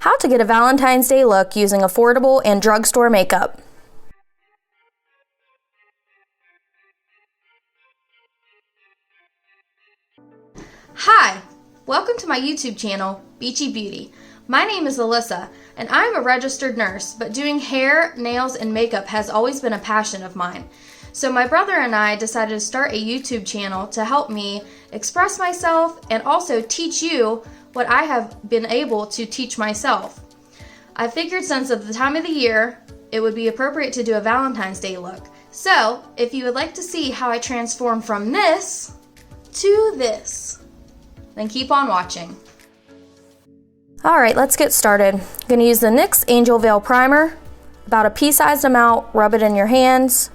How to get a Valentine's Day look using affordable and drugstore makeup. Hi, welcome to my YouTube channel, Beechy Beauty. My name is Alyssa, and I'm a registered nurse, but doing hair, nails, and makeup has always been a passion of mine. So my brother and I decided to start a YouTube channel to help me express myself and also teach you what I have been able to teach myself. I figured since of the time of the year, it would be appropriate to do a Valentine's Day look. So, if you would like to see how I transform from this to this, then keep on watching. Alright, let's get started. I'm going to use the NYX Angel Veil Primer, about a pea-sized amount, rub it in your hands,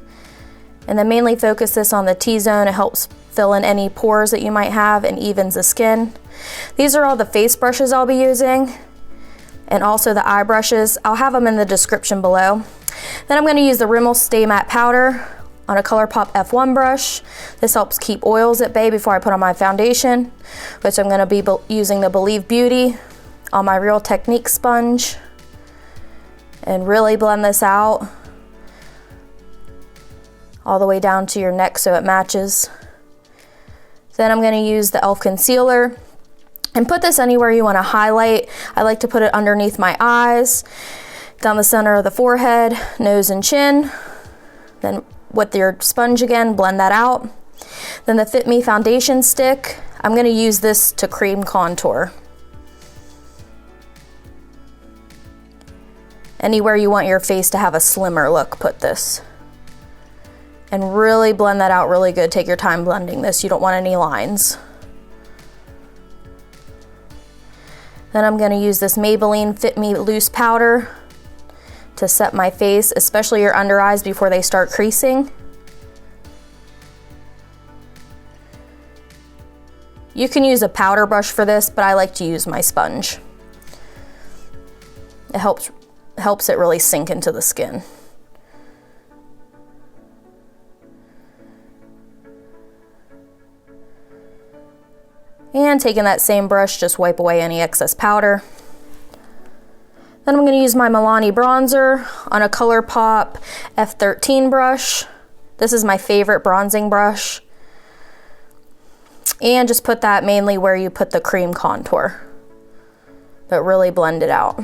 and then mainly focus this on the T-zone. It helps fill in any pores that you might have and evens the skin. These are all the face brushes I'll be using, and also the eye brushes. I'll have them in the description below. Then I'm going to use the Rimmel Stay Matte Powder on a ColourPop F1 brush. This helps keep oils at bay before I put on my foundation, which I'm going to be using the Believe Beauty on my Real Technique sponge, and really blend this out all the way down to your neck so it matches. Then I'm going to use the e.l.f. concealer and put this anywhere you want to highlight. I like to put it underneath my eyes, down the center of the forehead, nose and chin. Then with your sponge again, blend that out. Then the Fit Me foundation stick, I'm going to use this to cream contour. Anywhere you want your face to have a slimmer look, put this. And really blend that out really good. Take your time blending this. You don't want any lines. Then I'm going to use this Maybelline Fit Me Loose Powder to set my face, especially your under eyes before they start creasing. You can use a powder brush for this, but I like to use my sponge. It helps it really sink into the skin. And taking that same brush, just wipe away any excess powder. Then I'm going to use my Milani bronzer on a ColourPop F13 brush. This is my favorite bronzing brush. And just put that mainly where you put the cream contour, but really blend it out.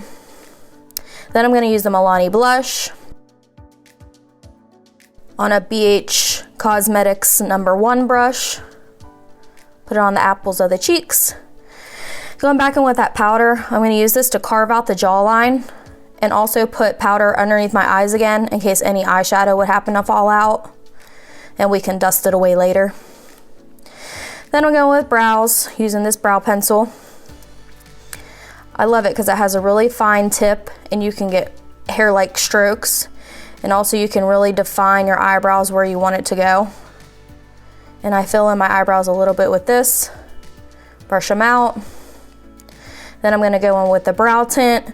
Then I'm going to use the Milani blush on a BH Cosmetics No. 1 brush. Put it on the apples of the cheeks. Going back in with that powder, I'm going to use this to carve out the jawline and also put powder underneath my eyes again in case any eyeshadow would happen to fall out, and we can dust it away later. Then I'm going with brows using this brow pencil. I love it because it has a really fine tip and you can get hair-like strokes, and also you can really define your eyebrows where you want it to go. And I fill in my eyebrows a little bit with this, brush them out. Then I'm going to go in with the brow tint.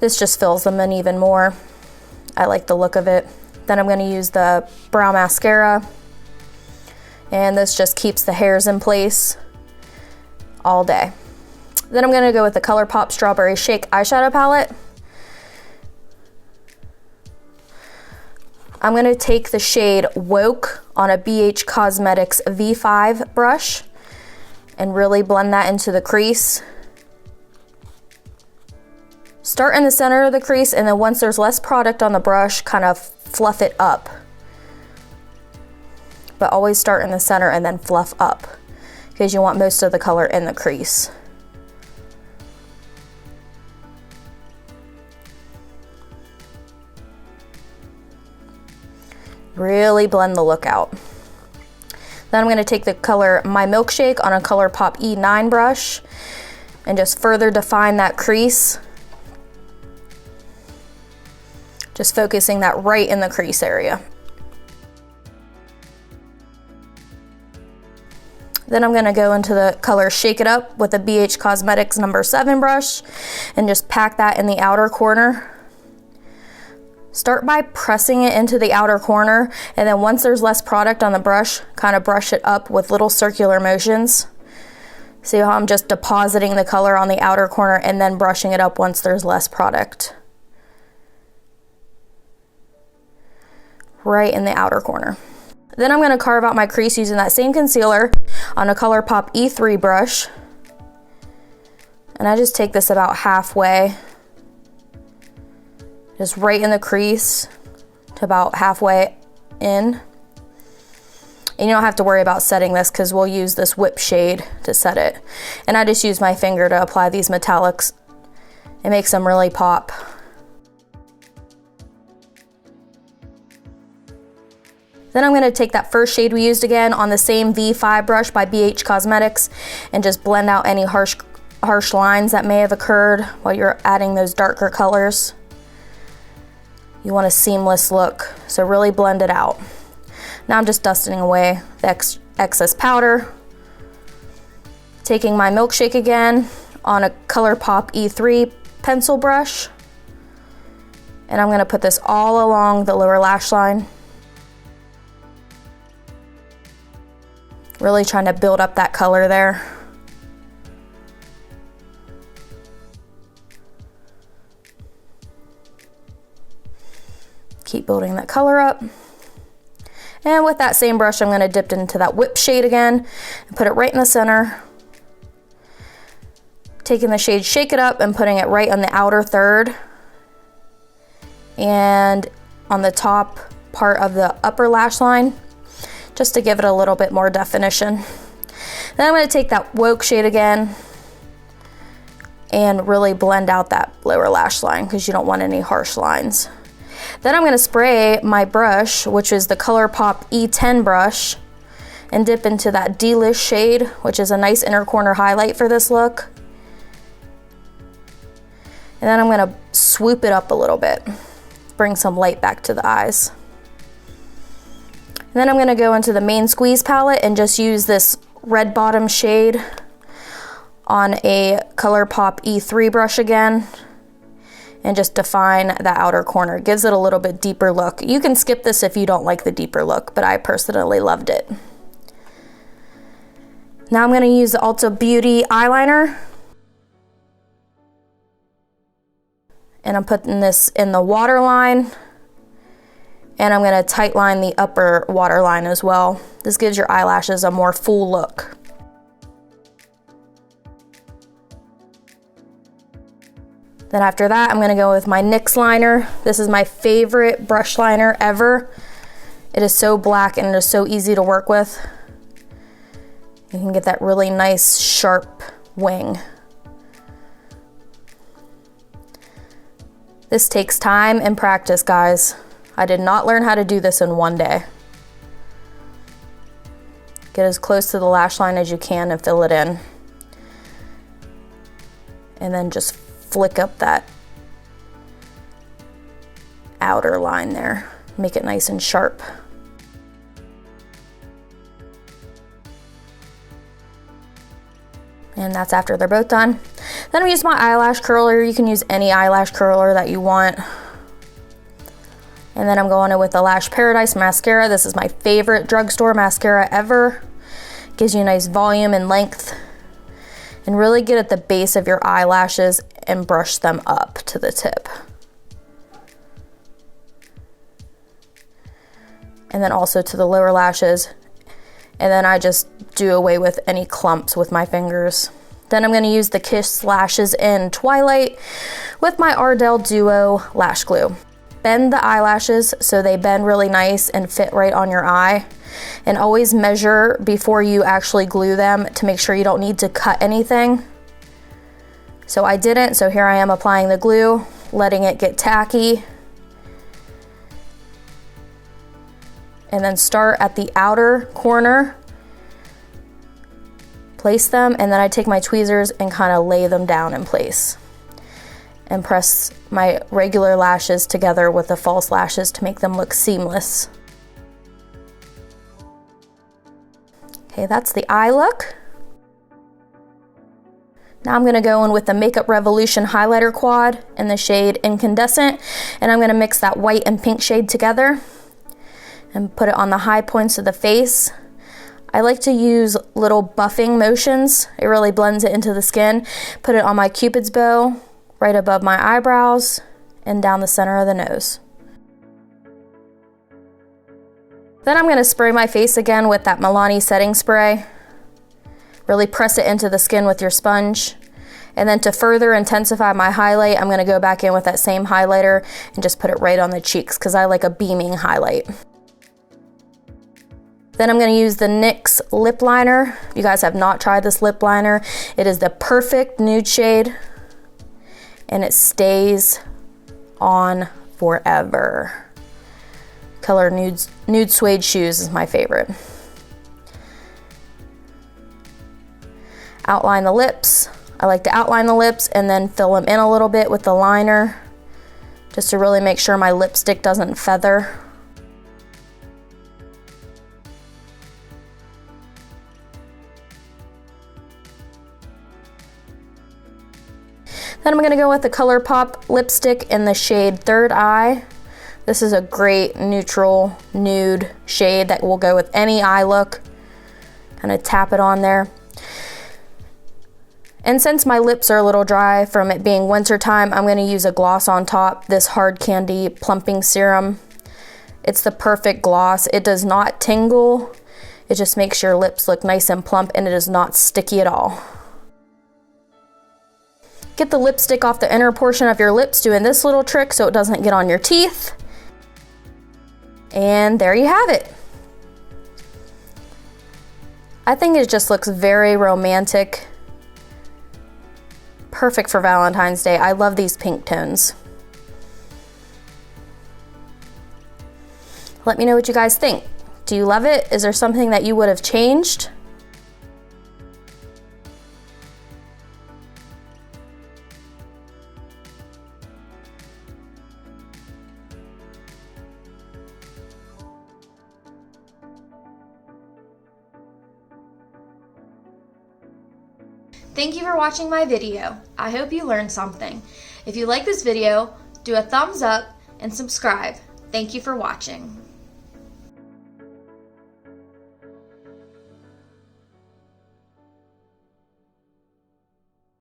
This just fills them in even more. I like the look of it. Then I'm going to use the brow mascara, and this just keeps the hairs in place all day. Then I'm going to go with the ColourPop Strawberry Shake eyeshadow palette. I'm going to take the shade Woke on a BH Cosmetics V5 brush and really blend that into the crease. Start in the center of the crease, and then once there's less product on the brush, kind of fluff it up. But always start in the center and then fluff up, because you want most of the color in the crease. Really blend the look out. Then I'm going to take the color My Milkshake on a ColourPop E9 brush and just further define that crease. Just focusing that right in the crease area. Then I'm going to go into the color Shake It Up with a BH Cosmetics No. 7 brush and just pack that in the outer corner. Start by pressing it into the outer corner, and then once there's less product on the brush, kind of brush it up with little circular motions. See how I'm just depositing the color on the outer corner and then brushing it up once there's less product. Right in the outer corner. Then I'm going to carve out my crease using that same concealer on a ColourPop E3 brush. And I just take this about halfway, just right in the crease to about halfway in. And you don't have to worry about setting this because we'll use this whip shade to set it. And I just use my finger to apply these metallics. It makes them really pop. Then I'm going to take that first shade we used again on the same V5 brush by BH Cosmetics and just blend out any harsh lines that may have occurred while you're adding those darker colors. You want a seamless look, so really blend it out. Now I'm just dusting away the excess powder. Taking my milkshake again on a ColourPop E3 pencil brush. And I'm going to put this all along the lower lash line. Really trying to build up that color there. Keep building that color up. And with that same brush, I'm going to dip into that whip shade again and put it right in the center. Taking the shade Shake It Up and putting it right on the outer third and on the top part of the upper lash line, just to give it a little bit more definition. Then I'm going to take that woke shade again and really blend out that lower lash line because you don't want any harsh lines. Then I'm going to spray my brush, which is the ColourPop E10 brush, and dip into that Delish shade, which is a nice inner corner highlight for this look. And then I'm going to swoop it up a little bit, bring some light back to the eyes. And then I'm going to go into the main squeeze palette and just use this red bottom shade on a ColourPop E3 brush again and just define the outer corner. It gives it a little bit deeper look. You can skip this if you don't like the deeper look, but I personally loved it. Now I'm going to use the Ulta Beauty eyeliner. And I'm putting this in the waterline. And I'm going to tight line the upper waterline as well. This gives your eyelashes a more full look. Then after that, I'm going to go with my NYX liner. This is my favorite brush liner ever. It is so black and it is so easy to work with. You can get that really nice sharp wing. This takes time and practice, guys. I did not learn how to do this in one day. Get as close to the lash line as you can and fill it in. And then just flick up that outer line there. Make it nice and sharp. And that's after they're both done. Then I'm using my eyelash curler. You can use any eyelash curler that you want. And then I'm going in with the Lash Paradise mascara. This is my favorite drugstore mascara ever. Gives you a nice volume and length. And really get at the base of your eyelashes and brush them up to the tip. And then also to the lower lashes. And then I just do away with any clumps with my fingers. Then I'm going to use the Kiss Lashes in Twilight with my Ardell Duo Lash Glue. Bend the eyelashes so they bend really nice and fit right on your eye. And always measure before you actually glue them to make sure you don't need to cut anything. So I didn't, so here I am applying the glue, letting it get tacky. And then start at the outer corner. Place them, and then I take my tweezers and kind of lay them down in place. And press my regular lashes together with the false lashes to make them look seamless. Okay, that's the eye look. Now I'm going to go in with the Makeup Revolution highlighter quad in the shade Incandescent, and I'm going to mix that white and pink shade together and put it on the high points of the face. I like to use little buffing motions. It really blends it into the skin. Put it on my Cupid's bow, right above my eyebrows, and down the center of the nose. Then I'm going to spray my face again with that Milani setting spray. Really press it into the skin with your sponge. And then to further intensify my highlight, I'm going to go back in with that same highlighter and just put it right on the cheeks because I like a beaming highlight. Then I'm going to use the NYX lip liner. If you guys have not tried this lip liner, it is the perfect nude shade and it stays on forever. Color Nude Suede Shoes is my favorite. Outline the lips. I like to outline the lips and then fill them in a little bit with the liner just to really make sure my lipstick doesn't feather. Then I'm going to go with the ColourPop lipstick in the shade Third Eye. This is a great neutral nude shade that will go with any eye look. Kind of tap it on there. And since my lips are a little dry from it being winter time, I'm going to use a gloss on top, this Hard Candy Plumping Serum. It's the perfect gloss. It does not tingle. It just makes your lips look nice and plump and it is not sticky at all. Get the lipstick off the inner portion of your lips doing this little trick so it doesn't get on your teeth. And there you have it. I think it just looks very romantic. Perfect for Valentine's Day. I love these pink tones. Let me know what you guys think. Do you love it? Is there something that you would have changed? Thank you for watching my video. I hope you learned something. If you like this video, do a thumbs up and subscribe. Thank you for watching.